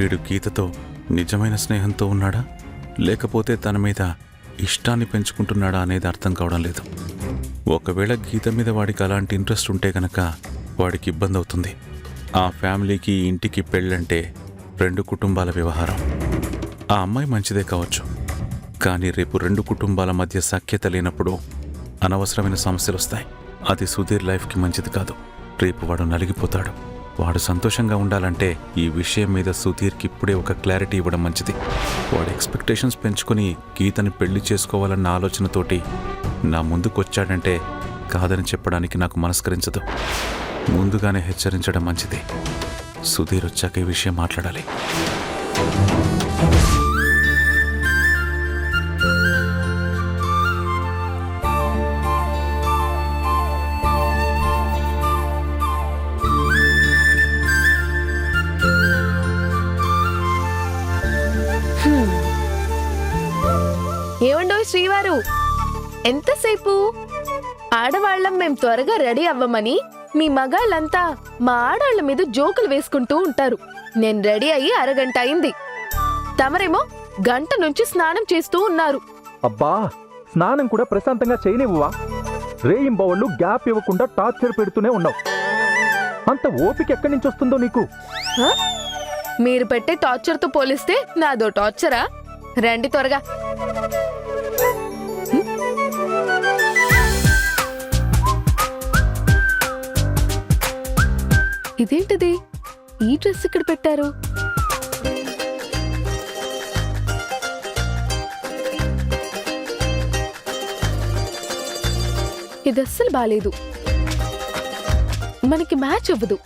వీడు గీతతో నిజమైన స్నేహంతో ఉన్నాడా, లేకపోతే తన మీద ఇష్టాన్ని పెంచుకుంటున్నాడా అనేది అర్థం కావడం లేదు. ఒకవేళ గీత మీద వాడికి అలాంటి ఇంట్రెస్ట్ ఉంటే కనుక వాడికి ఇబ్బంది అవుతుంది. ఆ ఫ్యామిలీకి ఇంటికి పెళ్ళంటే 2 కుటుంబాల వ్యవహారం. ఆ అమ్మాయి మంచిదే కావచ్చు, కానీ రేపు 2 కుటుంబాల మధ్య సఖ్యత లేనప్పుడు అనవసరమైన సమస్యలు వస్తాయి. అది సుధీర్ లైఫ్కి మంచిది కాదు. రేపు వాడు నలిగిపోతాడు. వాడు సంతోషంగా ఉండాలంటే ఈ విషయం మీద సుధీర్కి ఇప్పుడే ఒక క్లారిటీ ఇవ్వడం మంచిది. వాడు ఎక్స్పెక్టేషన్స్ పెంచుకొని గీతని పెళ్లి చేసుకోవాలన్న ఆలోచనతోటి నా ముందుకొచ్చాడంటే కాదని చెప్పడానికి నాకు మనస్కరించదు. ముందుగానే హెచ్చరించడం మంచిది. సుధీర్ వచ్చాక ఈ విషయం మాట్లాడాలి. ఏమండో శ్రీవారు, ఎంతసేపు? ఆడవాళ్లం మేం త్వరగా రెడీ అవ్వమని మీ మగాళ్ళంతా మా ఆడాళ్ల మీద జోకులు వేసుకుంటూ ఉంటారు. నేను రెడీ అయ్యి అరగంట అయింది. తమరేమో గంట నుంచి స్నానం చేస్తూ ఉన్నారు. అబ్బా, స్నానం కూడా ప్రశాంతంగా చేయనివ్వవా? రేయింబవళ్ళు గ్యాప్ ఇవ్వకుండా టార్చర్ పెడుతూనే ఉన్నావు. అంత ఓపిక ఎక్కడి నుంచి వస్తుందో నీకు? మీరు పెట్టే టార్చర్తో పోలిస్తే నాదో టార్చరా? రండి త్వరగా. ఇదేంటిది? ఈ డ్రెస్ ఇక్కడ పెట్టారు. ఇది అస్సలు బాలేదు, మనకి మ్యాచ్ అవ్వదు.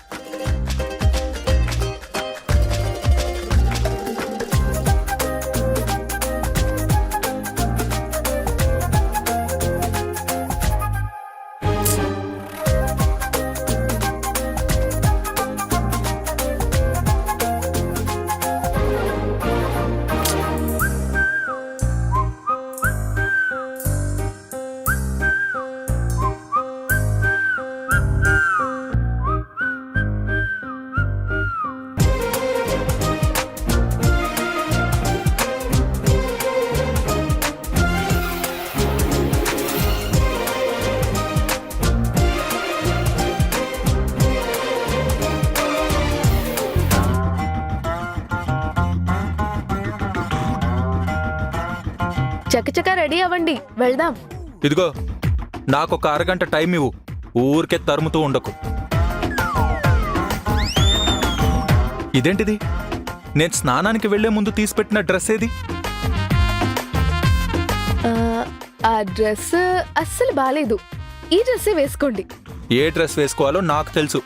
చకచకా రెడీ అవ్వండి, వెళ్దాం. ఇదిగో, నాకొక అరగంట టైం ఇవ్వు. ఊరికే తరుముతూ ఉండకు. ఇదేంటిది? నేను స్నానానికి వెళ్లే ముందు తీసిపెట్టిన డ్రెస్ ఏది? ఆ డ్రెస్ అస్సలు బాలేదు. ఈ డ్రెస్సే వేసుకోండి. ఏ డ్రెస్ వేసుకోవాలో నాకు తెలుసు.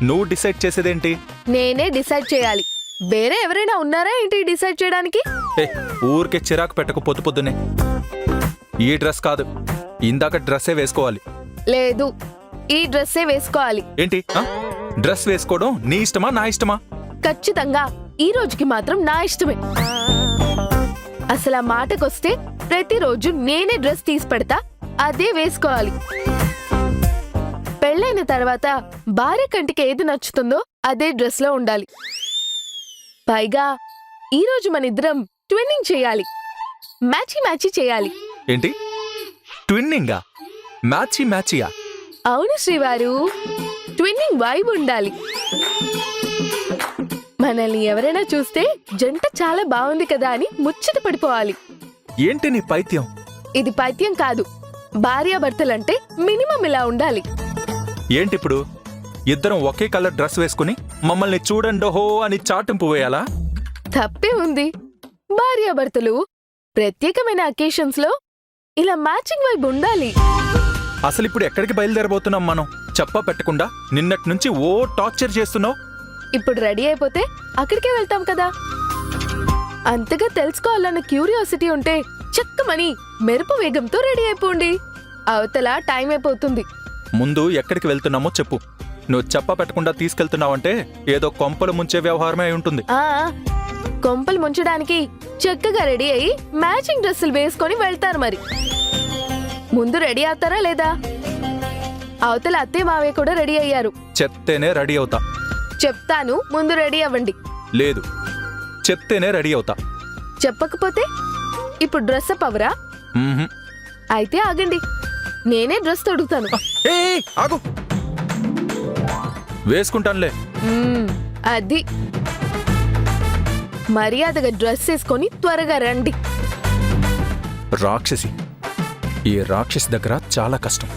నువ్వు డిసైడ్ చేసేదేంటి? నేనే డిసైడ్ చేయాలి. వేరే ఎవరైనా ఉన్నారా ఏంటి డిసైడ్ చేయడానికి? ఊరికే చిరాకు పెట్టకు పొద్దు పొద్దునే. ఈ డ్రెస్ కాదు, ఇందాక డ్రెస్సే వేసుకోవాలి. లేదు, ఈ డ్రెస్సే వేసుకోవాలి. ఏంటి? డ్రెస్ వేసుకోవడం నీ ఇష్టమా నా ఇష్టమా? ఖచ్చితంగా ఈ రోజుకి మాత్రం నా ఇష్టమే. అసలు ఆ మాటకొస్తే ప్రతిరోజు నేనే డ్రెస్ తీసి పెడతా, అదే వేసుకోవాలి. పెళ్ళైన తర్వాత భార్య కంటికి ఏది నచ్చుతుందో అదే డ్రెస్ లో ఉండాలి. పైగా ఈ రోజు మన ఇద్దరం ట్విన్నింగ్ చేయాలి. మ్యాచీ మ్యాచీ చేయాలి. ఏంటి? ట్విన్నింగా? మ్యాచీ మ్యాచీయా? అవును శ్రీవారు, ట్విన్నింగ్ వైబ్ ఉండాలి. మనల్ని ఎవరైనా చూస్తే జంట చాలా బాగుంది కదా అని ముచ్చట పడిపోవాలి. ఏంటి నీ పైత్యం? ఇది పైత్యం కాదు, భార్యాభర్తలంటే మినిమం ఇలా ఉండాలి. ఏంటిప్పుడు ఇద్దరం ఒకే కలర్ డ్రెస్ వేసుకుని మమ్మల్ని చూడండోహో అని చాటింపు వేయాలా? తప్పే ఉంది. భార్యాభర్తలు ప్రత్యేకమైన అకేషన్స్ లో ఇలా మ్యాచింగ్ వైబ్ ఉండాలి. అసలిప్పుడు ఎక్కడికి బయలుదేరబోతున్నాం మనం? చెప్పా పెట్టకుండా నిన్నటి నుంచి ఓ టార్చర్ చేస్తున్నావు. ఇప్పుడు రెడీ అయిపోతే అక్కడికే వెళ్తాం కదా. అంతగా తెలుసుకోవాలన్న క్యూరియాసిటీ ఉంటే చక్కమని మెరుపు వేగంతో రెడీ అయిపోండి. అవతల టైం అయిపోతుంది. ముందు ఎక్కడికి వెళ్తున్నామో చెప్పు. నువ్వు చెప్పా పెట్టకుండా తీసుకెళ్తున్నావంటే ఏదో కొంపలు ముంచే వ్యవహారమే అయి ఉంటుంది. కొంపలు ముంచడానికి చక్కగా రెడీ అయ్యి మ్యాచింగ్ డ్రెస్సులు వేసుకొని వెళ్తారు. మరి ముందు రెడీ అవుతారా లేదా? అవతల అత్తే మావే కూడా రెడీ అయ్యారు. చెప్తేనే రెడీ అవుతా. చెప్తాను, ముందు రెడీ అవ్వండి. లేదు, చెప్తేనే రెడీ అవుతా. చెప్పకపోతే ఇప్పుడు డ్రెస్ అప్ అవరా? మ్మ్హ్మ్. అయితే ఆగండి, నేనే డ్రెస్ తొడుగుతాను. ఏయ్, ఆగు. వేసుకుంటానులే. అది మర్యాదగా డ్రెస్ వేసుకొని త్వరగా రండి. రాక్షసి, ఈ రాక్షసి దగ్గర చాలా కష్టం.